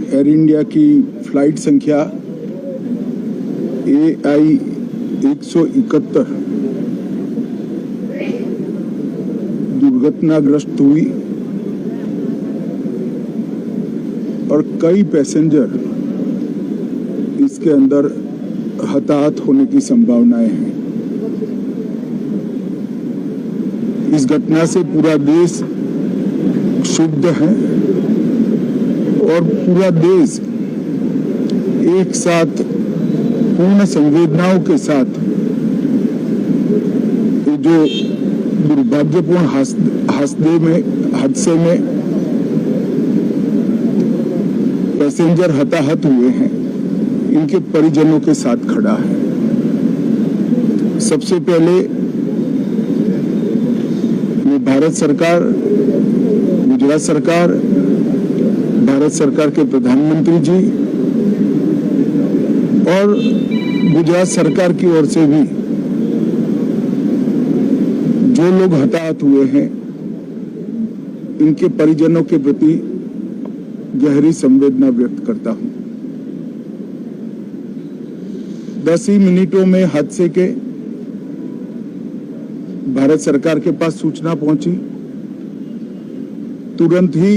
Air India की flight संख्या AI 171 दुर्घटनाग्रस्त हुई और कई पैसेंजर इसके अंदर हताहत होने की संभावनाएं हैं। इस घटना से पूरा देश क्षुब्ध है और पूरा देश एक साथ पूर्ण संवेदनाओं के साथ जो दुर्भाग्यपूर्ण हादसे में पैसेंजर हताहत हुए हैं, इनके परिजनों के साथ खड़ा है। सबसे पहले मैं भारत सरकार, गुजरात सरकार, भारत सरकार के प्रधानमंत्री जी और गुजरात सरकार की ओर से भी जो लोग हताहत हुए हैं, इनके परिजनों के प्रति गहरी संवेदना व्यक्त करता हूं। 10 ही मिनटों में हादसे के भारत सरकार के पास सूचना पहुंची। तुरंत ही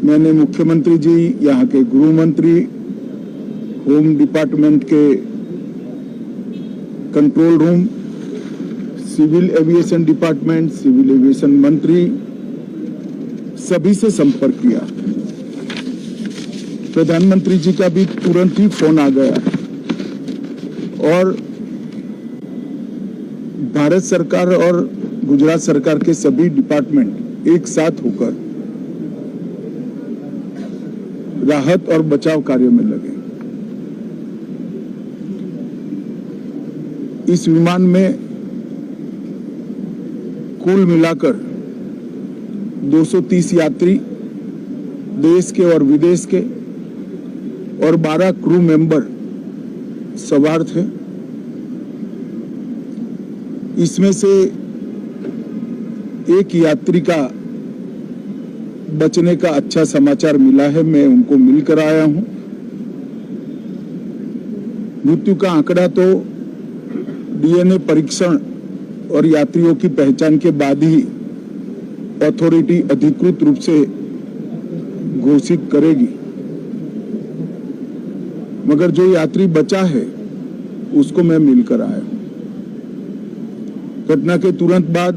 मैंने मुख्यमंत्री जी, यहाँ के गृह मंत्री, होम डिपार्टमेंट के control room, civil aviation department, civil aviation मंत्री, सभी से संपर्क किया। प्रधानमंत्री जी का भी तुरंत ही फोन आ गया और भारत सरकार और गुजरात सरकार के सभी डिपार्टमेंट एक साथ होकर राहत और बचाव कार्य में लगे। इस विमान में कुल मिलाकर 230 यात्री देश के और विदेश के और 12 क्रू मेंबर सवार थे। इसमें से एक यात्री का बचने का अच्छा समाचार मिला है, मैं उनको मिलकर आया हूं। मृत्यु का आंकड़ा तो DNA परीक्षण और यात्रियों की पहचान के बाद ही अथॉरिटी अधिकृत रूप से घोषित करेगी, मगर जो यात्री बचा है उसको मैं मिलकर आया हूं। घटना के तुरंत बाद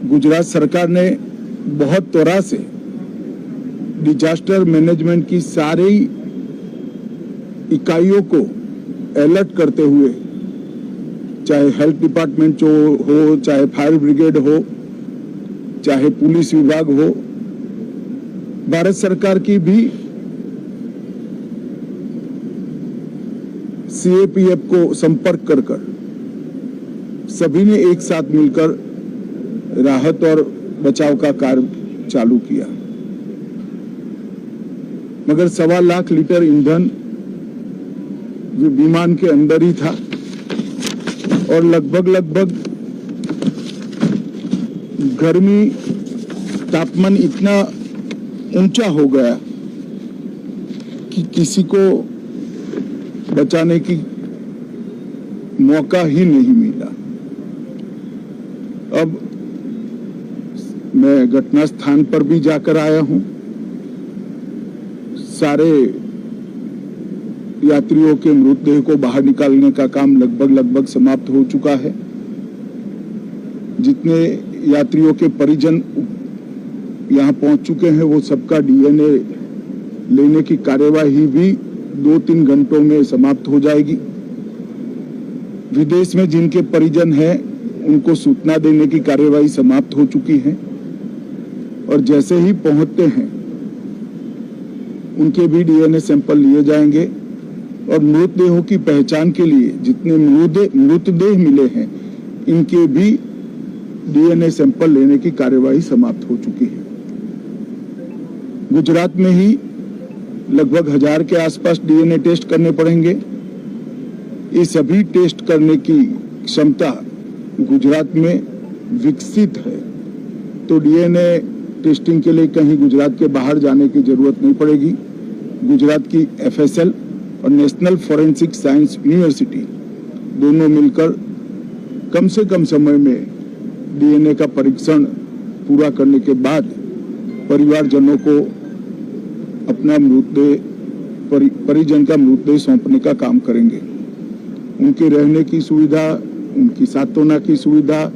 गुजरात सरकार ने बहुत त्वरा से डिजास्टर मैनेजमेंट की सारी इकाइयों को अलर्ट करते हुए, चाहे हेल्थ डिपार्टमेंट हो, चाहे फायर ब्रिगेड हो, चाहे पुलिस विभाग हो, भारत सरकार की भी CAPF को संपर्क कर सभी ने एक साथ मिलकर राहत और बचाव का कार्य चालू किया। मगर 1.25 लाख लीटर ईंधन विमान के अंदर ही था और लगभग गर्मी, तापमान इतना ऊंचा हो गया कि किसी को बचाने की मौका ही नहीं मिला। अब मैं घटना स्थान पर भी जाकर आया हूं। सारे यात्रियों के मृतदेह को बाहर निकालने का काम लगभग समाप्त हो चुका है। जितने यात्रियों के परिजन यहां पहुंच चुके हैं, वो सबका DNA लेने की कार्यवाही भी 2-3 घंटों में समाप्त हो जाएगी। विदेश में जिनके परिजन हैं, उनको सूचना देने की कार्यवाही समाप्त हो चुकी है और जैसे ही पहुंचते हैं उनके भी DNA सैंपल लिए जाएंगे और मृतदेहों की पहचान के लिए जितने मृतदेह मिले हैं, इनके भी DNA सैंपल लेने की कार्यवाही समाप्त हो चुकी है। गुजरात में ही लगभग 1000 के आसपास DNA टेस्ट करने पड़ेंगे। ये सभी टेस्ट करने की क्षमता गुजरात में विकसित है, तो DNA टेस्टिंग के लिए कहीं गुजरात के बाहर जाने की जरूरत नहीं पड़ेगी। गुजरात की FSL और नेशनल फॉरेंसिक साइंस यूनिवर्सिटी दोनों मिलकर कम से कम समय में DNA का परीक्षण पूरा करने के बाद परिवारजनों को अपना परिजन का मृतदेह सौंपने का काम करेंगे। उनके रहने की सुविधा, उनकी सांत्वना की सुविधा,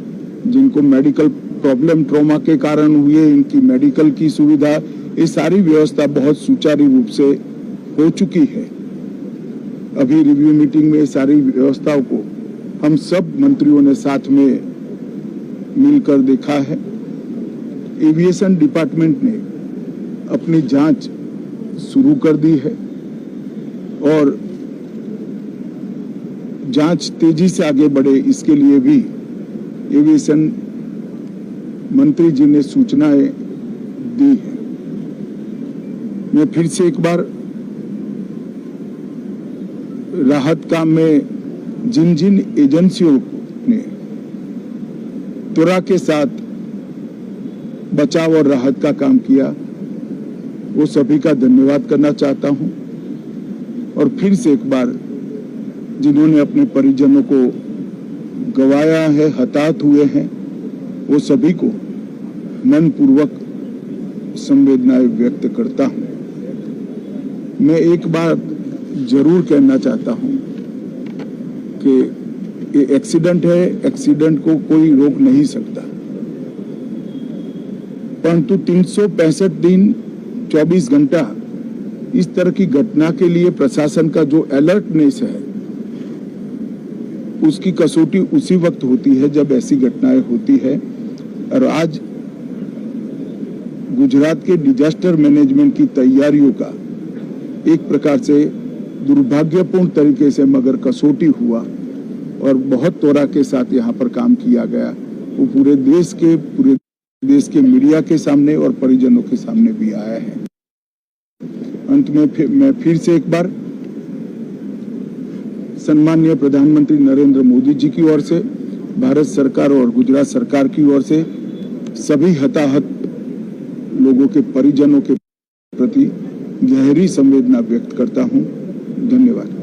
जिनको मेडिकल प्रॉब्लम ट्रॉमा के कारण हुए, इनकी मेडिकल की सुविधा, ये सारी व्यवस्था बहुत सुचारू रूप से हो चुकी है। अभी रिव्यू मीटिंग में सारी व्यवस्थाओं को हम सब मंत्रियों ने साथ में मिलकर देखा है। एविएशन डिपार्टमेंट ने अपनी जांच शुरू कर दी है और जांच तेजी से आगे बढ़े, इसके लिए भी एविएशन मंत्री जी ने सूचनाएं दी है। मैं फिर से एक बार राहत काम में जिन जिन एजेंसियों ने त्वरा के साथ बचाव और राहत का काम किया, वो सभी का धन्यवाद करना चाहता हूं। और फिर से एक बार जिन्होंने अपने परिजनों को गंवाया है, हताहत हुए हैं, वो सभी को मनपूर्वक संवेदनाएं व्यक्त करता हूं। मैं एक बात जरूर कहना चाहता हूं कि ये एक्सीडेंट है, एक्सीडेंट को कोई रोक नहीं सकता, परंतु 365 दिन 24 घंटा इस तरह की घटना के लिए प्रशासन का जो अलर्टनेस है, उसकी कसौटी उसी वक्त होती है जब ऐसी घटनाएं होती है। और आज गुजरात के डिजास्टर मैनेजमेंट की तैयारियों का एक प्रकार से दुर्भाग्यपूर्ण तरीके से मगर कसौटी हुआ और बहुत त्वरा के साथ यहाँ पर काम किया गया, वो पूरे देश के मीडिया के सामने और परिजनों के सामने भी आया है। अंत में मैं फिर से एक बार सम्माननीय प्रधानमंत्री नरेंद्र मोदी जी की ओर से, भारत सरकार और गुजरात सरकार की ओर से सभी हताहत लोगों के परिजनों के प्रति गहरी संवेदना व्यक्त करता हूं। धन्यवाद।